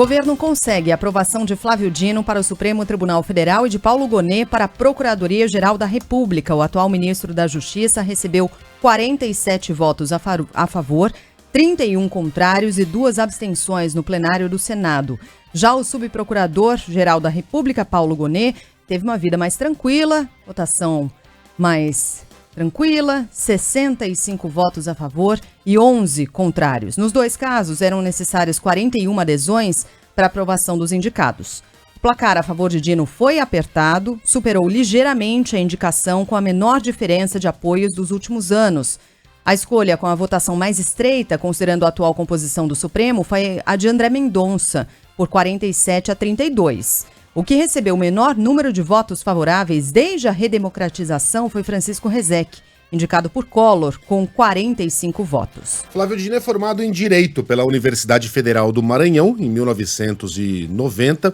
Governo consegue a aprovação de Flávio Dino para o Supremo Tribunal Federal e de Paulo Gonet para a Procuradoria-Geral da República. O atual ministro da Justiça recebeu 47 votos a favor, 31 contrários e 2 abstenções no plenário do Senado. Já o subprocurador-geral da República, Paulo Gonet, teve uma vida mais tranquila, votação mais tranquila, 65 votos a favor e 11 contrários. Nos 2 casos, eram necessárias 41 adesões para aprovação dos indicados. O placar a favor de Dino foi apertado, superou ligeiramente a indicação com a menor diferença de apoios dos últimos anos. A escolha com a votação mais estreita, considerando a atual composição do Supremo, foi a de André Mendonça, por 47 a 32. O que recebeu o menor número de votos favoráveis desde a redemocratização foi Francisco Rezec, indicado por Collor, com 45 votos. Flávio Dino é formado em Direito pela Universidade Federal do Maranhão, em 1990.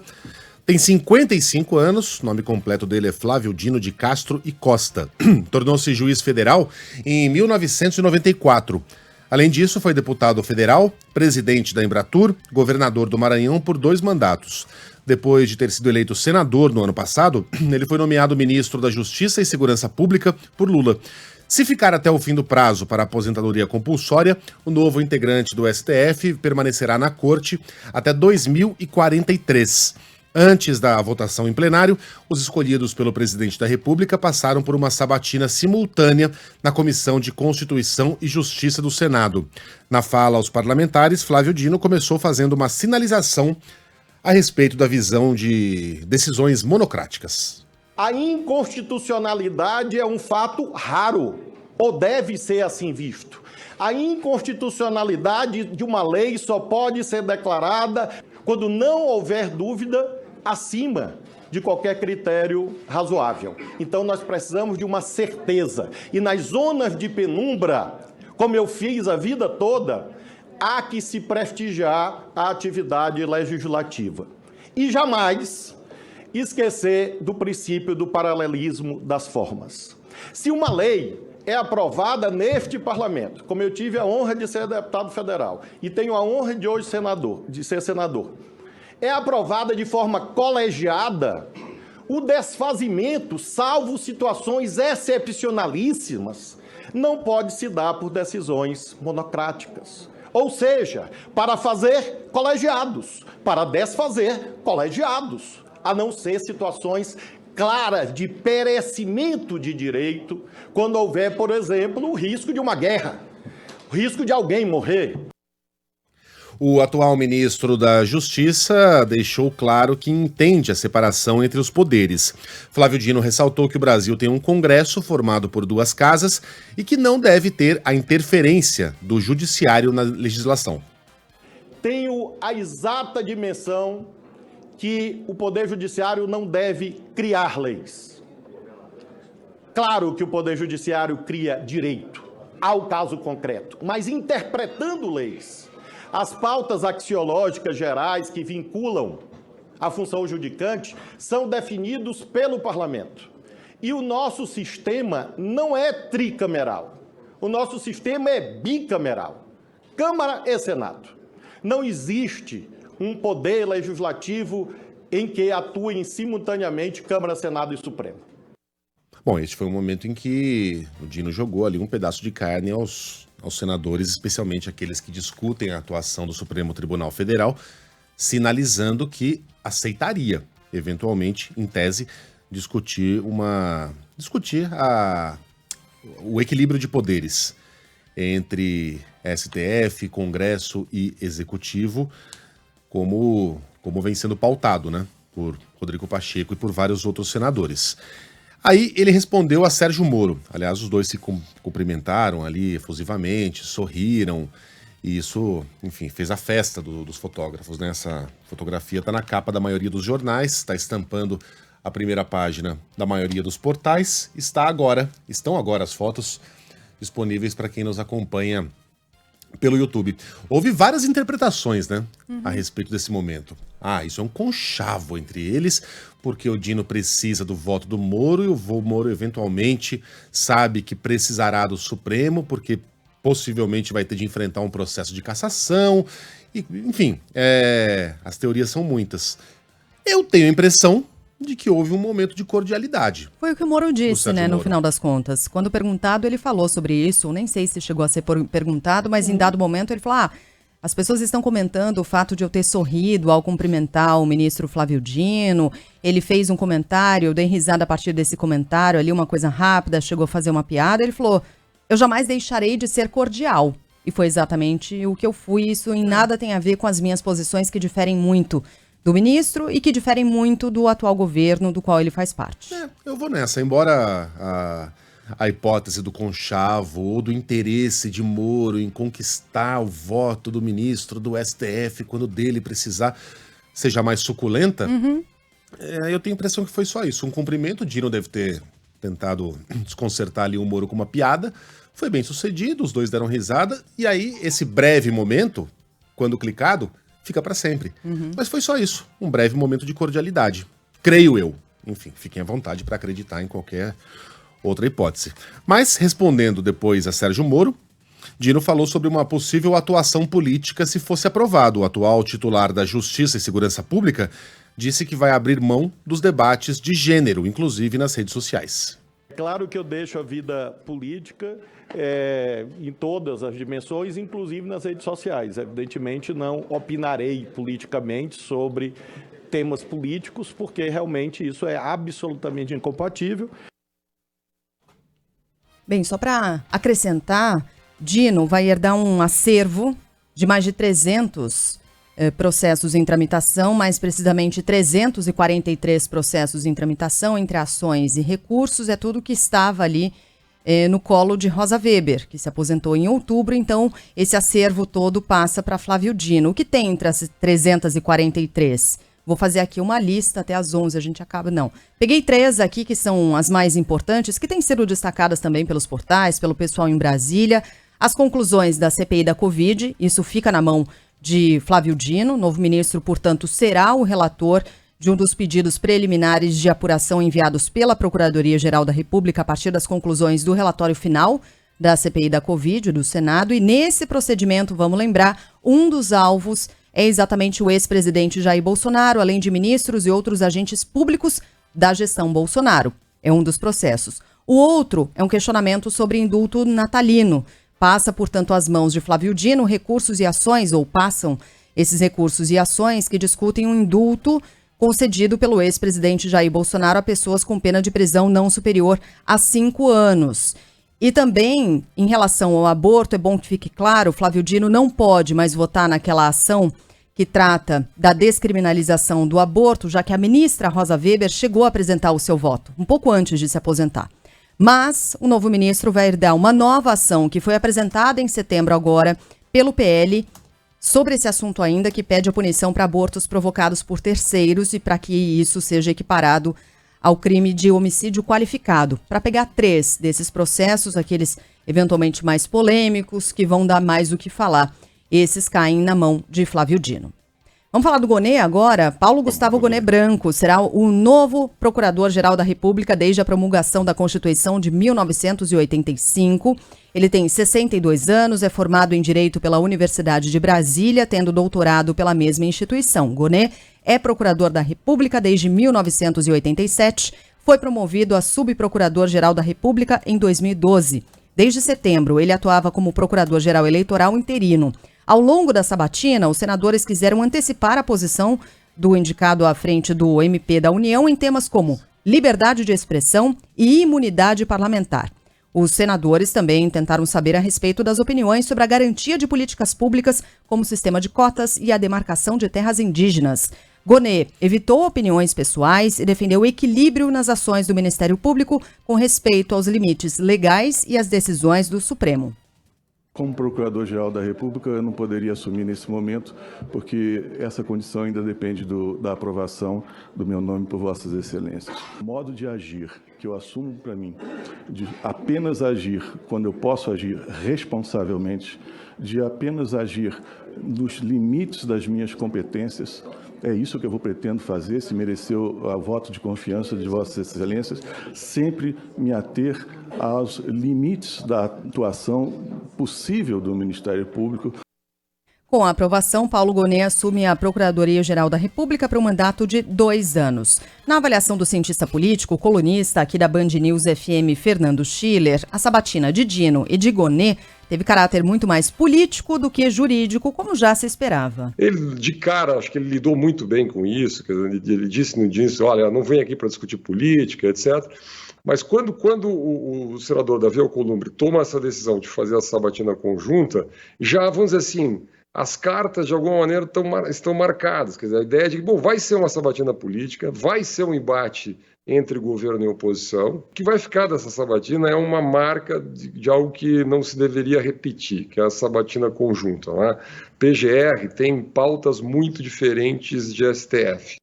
Tem 55 anos, o nome completo dele é Flávio Dino de Castro e Costa. Tornou-se juiz federal em 1994. Além disso, foi deputado federal, presidente da Embratur, governador do Maranhão por 2 mandatos. Depois de ter sido eleito senador no ano passado, ele foi nomeado ministro da Justiça e Segurança Pública por Lula. Se ficar até o fim do prazo para a aposentadoria compulsória, o novo integrante do STF permanecerá na corte até 2043. Antes da votação em plenário, os escolhidos pelo presidente da República passaram por uma sabatina simultânea na Comissão de Constituição e Justiça do Senado. Na fala aos parlamentares, Flávio Dino começou fazendo uma sinalização a respeito da visão de decisões monocráticas. A inconstitucionalidade é um fato raro, ou deve ser assim visto. A inconstitucionalidade de uma lei só pode ser declarada quando não houver dúvida acima de qualquer critério razoável. Então nós precisamos de uma certeza. E nas zonas de penumbra, como eu fiz a vida toda, há que se prestigiar a atividade legislativa. E jamais esquecer do princípio do paralelismo das formas. Se uma lei é aprovada neste parlamento, como eu tive a honra de ser deputado federal e tenho a honra de hoje ser senador, é aprovada de forma colegiada, o desfazimento, salvo situações excepcionalíssimas, não pode se dar por decisões monocráticas. Ou seja, para fazer colegiados, para desfazer colegiados, a não ser situações claras de perecimento de direito, quando houver, por exemplo, o risco de uma guerra, o risco de alguém morrer. O atual ministro da Justiça deixou claro que entende a separação entre os poderes. Flávio Dino ressaltou que o Brasil tem um Congresso formado por 2 casas e que não deve ter a interferência do Judiciário na legislação. Tenho a exata dimensão que o Poder Judiciário não deve criar leis. Claro que o Poder Judiciário cria direito ao caso concreto, mas interpretando leis. As pautas axiológicas gerais que vinculam a função judicante são definidos pelo Parlamento. E o nosso sistema não é tricameral. O nosso sistema é bicameral. Câmara e Senado. Não existe um poder legislativo em que atuem simultaneamente Câmara, Senado e Supremo. Bom, este foi um momento em que o Dino jogou ali um pedaço de carne aos senadores, especialmente aqueles que discutem a atuação do Supremo Tribunal Federal, sinalizando que aceitaria, eventualmente, em tese, discutir o equilíbrio de poderes entre STF, Congresso e Executivo, como vem sendo pautado, né, por Rodrigo Pacheco e por vários outros senadores. Aí ele respondeu a Sérgio Moro. Aliás, os dois se cumprimentaram ali efusivamente, sorriram. E isso, enfim, fez a festa dos fotógrafos, né? Essa fotografia está na capa da maioria dos jornais, está estampando a primeira página da maioria dos portais. Estão agora as fotos disponíveis para quem nos acompanha pelo YouTube. Houve várias interpretações, né, a respeito desse momento. Isso é um conchavo entre eles, porque o Dino precisa do voto do Moro e o Moro eventualmente sabe que precisará do Supremo, porque possivelmente vai ter de enfrentar um processo de cassação, enfim, as teorias são muitas. Eu tenho a impressão de que houve um momento de cordialidade. Foi o que o Moro disse, né, no Moro. final das contas. Quando perguntado, ele falou sobre isso, nem sei se chegou a ser perguntado, mas em dado momento ele falou, as pessoas estão comentando o fato de eu ter sorrido ao cumprimentar o ministro Flávio Dino, ele fez um comentário, eu dei risada a partir desse comentário ali, uma coisa rápida, chegou a fazer uma piada, ele falou, eu jamais deixarei de ser cordial. E foi exatamente o que eu fui, isso em nada tem a ver com as minhas posições que diferem muito do ministro e que diferem muito do atual governo do qual ele faz parte. Eu vou nessa, embora a hipótese do conchavo ou do interesse de Moro em conquistar o voto do ministro do STF quando dele precisar seja mais suculenta, eu tenho a impressão que foi só isso, um cumprimento. O Dino deve ter tentado desconcertar ali o Moro com uma piada, foi bem sucedido, os dois deram risada, e aí esse breve momento, quando clicado, fica para sempre. Mas foi só isso, um breve momento de cordialidade, creio eu. Enfim, fiquem à vontade para acreditar em qualquer outra hipótese. Mas, respondendo depois a Sérgio Moro, Dino falou sobre uma possível atuação política se fosse aprovado. O atual titular da Justiça e Segurança Pública disse que vai abrir mão dos debates de gênero, inclusive nas redes sociais. Claro que eu deixo a vida política em todas as dimensões, inclusive nas redes sociais. Evidentemente, não opinarei politicamente sobre temas políticos, porque realmente isso é absolutamente incompatível. Bem, só para acrescentar, Dino vai herdar um acervo de mais de 300 processos em tramitação, mais precisamente 343 processos em tramitação entre ações e recursos, é tudo que estava ali no colo de Rosa Weber, que se aposentou em outubro, então esse acervo todo passa para Flávio Dino. O que tem entre as 343? Vou fazer aqui uma lista, até às 11 a gente acaba, não. Peguei 3 aqui que são as mais importantes, que têm sido destacadas também pelos portais, pelo pessoal em Brasília. As conclusões da CPI da Covid, isso fica na mão de Flávio Dino, novo ministro, portanto, será o relator de um dos pedidos preliminares de apuração enviados pela Procuradoria-Geral da República a partir das conclusões do relatório final da CPI da Covid do Senado. E nesse procedimento, vamos lembrar, um dos alvos é exatamente o ex-presidente Jair Bolsonaro, além de ministros e outros agentes públicos da gestão Bolsonaro. É um dos processos. O outro é um questionamento sobre indulto natalino. Passa, portanto, às mãos de Flávio Dino recursos e ações, ou passam esses recursos e ações que discutem um indulto concedido pelo ex-presidente Jair Bolsonaro a pessoas com pena de prisão não superior a 5 anos. E também, em relação ao aborto, é bom que fique claro, Flávio Dino não pode mais votar naquela ação que trata da descriminalização do aborto, já que a ministra Rosa Weber chegou a apresentar o seu voto, um pouco antes de se aposentar. Mas o novo ministro vai herdar uma nova ação que foi apresentada em setembro agora pelo PL sobre esse assunto ainda, que pede a punição para abortos provocados por terceiros e para que isso seja equiparado ao crime de homicídio qualificado. Para pegar 3 desses processos, aqueles eventualmente mais polêmicos, que vão dar mais o que falar, esses caem na mão de Flávio Dino. Vamos falar do Gonê agora? Paulo Gustavo Gonê Branco será o novo Procurador-Geral da República desde a promulgação da Constituição de 1985. Ele tem 62 anos, é formado em Direito pela Universidade de Brasília, tendo doutorado pela mesma instituição. Gonê é Procurador da República desde 1987, foi promovido a Subprocurador-Geral da República em 2012. Desde setembro, ele atuava como Procurador-Geral Eleitoral interino. Ao longo da sabatina, os senadores quiseram antecipar a posição do indicado à frente do MP da União em temas como liberdade de expressão e imunidade parlamentar. Os senadores também tentaram saber a respeito das opiniões sobre a garantia de políticas públicas, como o sistema de cotas e a demarcação de terras indígenas. Gonê evitou opiniões pessoais e defendeu o equilíbrio nas ações do Ministério Público com respeito aos limites legais e às decisões do Supremo. Como Procurador-Geral da República, eu não poderia assumir nesse momento, porque essa condição ainda depende da aprovação do meu nome por Vossas Excelências. O modo de agir que eu assumo para mim, de apenas agir quando eu posso agir responsavelmente, de apenas agir nos limites das minhas competências. É isso que eu pretendo fazer, se merecer o voto de confiança de Vossas Excelências, sempre me ater aos limites da atuação possível do Ministério Público. Com a aprovação, Paulo Gonet assume a Procuradoria-Geral da República para um mandato de 2 anos. Na avaliação do cientista político, colunista aqui da Band News FM, Fernando Schiller, a sabatina de Dino e de Gonet teve caráter muito mais político do que jurídico, como já se esperava. Ele, de cara, acho que ele lidou muito bem com isso. Ele disse no início, olha, não vem aqui para discutir política, etc. Mas quando o senador Davi Alcolumbre toma essa decisão de fazer a sabatina conjunta, já, vamos dizer assim, as cartas, de alguma maneira, estão marcadas. Quer dizer, a ideia de que, bom, vai ser uma sabatina política, vai ser um embate entre governo e oposição. O que vai ficar dessa sabatina é uma marca de algo que não se deveria repetir, que é a sabatina conjunta. Né? PGR tem pautas muito diferentes de STF.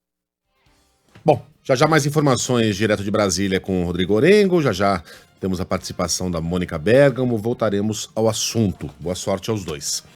Bom, já mais informações direto de Brasília com o Rodrigo Orengo, já temos a participação da Mônica Bergamo, voltaremos ao assunto. Boa sorte aos dois.